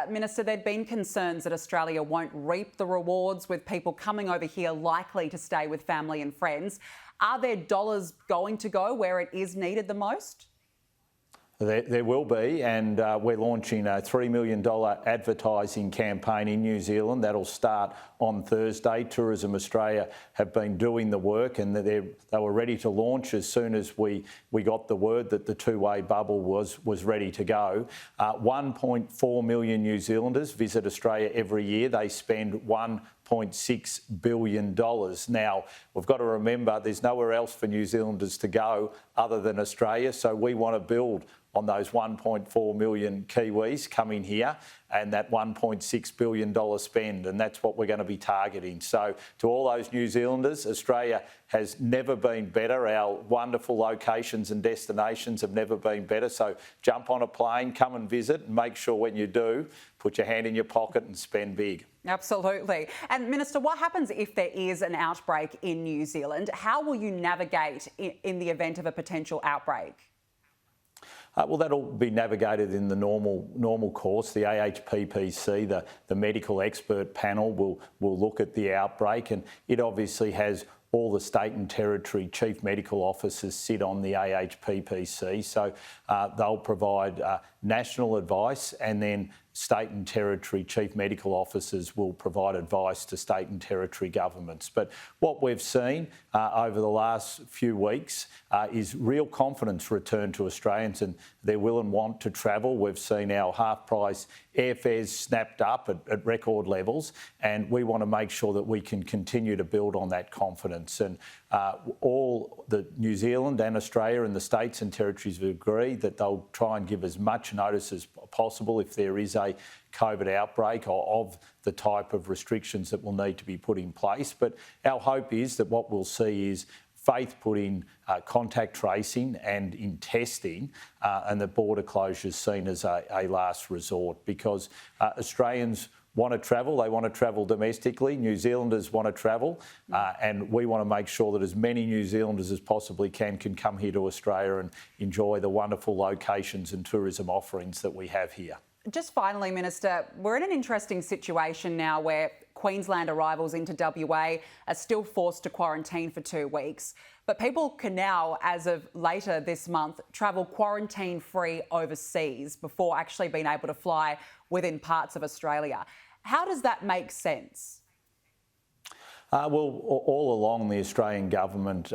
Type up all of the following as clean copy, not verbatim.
Minister, there'd been concerns that Australia won't reap the rewards with people coming over here likely to stay with family and friends. Are there dollars going to go where it is needed the most? There will be, and we're launching a $3 million advertising campaign in New Zealand. That'll start on Thursday. Tourism Australia have been doing the work, and they were ready to launch as soon as we got the word that the two-way bubble was ready to go. 1.4 million New Zealanders visit Australia every year. They spend $1.6 billion. Now, we've got to remember there's nowhere else for New Zealanders to go other than Australia, so we want to build on those 1.4 million Kiwis coming here and that $1.6 billion spend, and that's what we're going to be targeting. So to all those New Zealanders, Australia has never been better. Our wonderful locations and destinations have never been better. So jump on a plane, come and visit, and make sure when you do, put your hand in your pocket and spend big. Absolutely. And Minister, what happens if there is an outbreak in New Zealand? How will you navigate in the event of a potential outbreak? Well, that'll be navigated in the normal course. The AHPPC, the medical expert panel, will look at the outbreak, and it obviously has all the state and territory chief medical officers sit on the AHPPC, so they'll provide national advice, and then state and territory chief medical officers will provide advice to state and territory governments. But what we've seen over the last few weeks is real confidence return to Australians, and their will and want to travel. We've seen our half-price airfares snapped up at record levels, and we want to make sure that we can continue to build on that confidence. And all the New Zealand and Australia and the states and territories have agreed that they'll try and give as much notice as possible if there is a COVID outbreak or of the type of restrictions that will need to be put in place. But our hope is that what we'll see is faith put in contact tracing and in testing, and the border closures seen as a last resort, because Australians want to travel, they want to travel domestically, New Zealanders want to travel, and we want to make sure that as many New Zealanders as possibly can come here to Australia and enjoy the wonderful locations and tourism offerings that we have here. Just finally, Minister, we're in an interesting situation now where Queensland arrivals into WA are still forced to quarantine for 2 weeks. But people can now, as of later this month, travel quarantine-free overseas before actually being able to fly within parts of Australia. How does that make sense? Well, all along the Australian government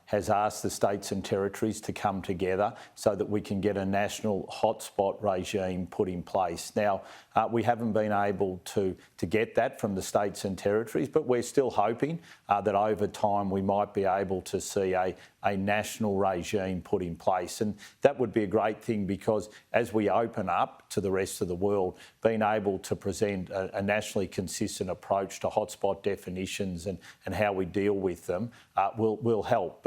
has asked the states and territories to come together so that we can get a national hotspot regime put in place. Now, we haven't been able to get that from the states and territories, but we're still hoping that over time we might be able to see a national regime put in place. And that would be a great thing, because as we open up to the rest of the world, being able to present a nationally consistent approach to hotspot definitions and how we deal with them will help.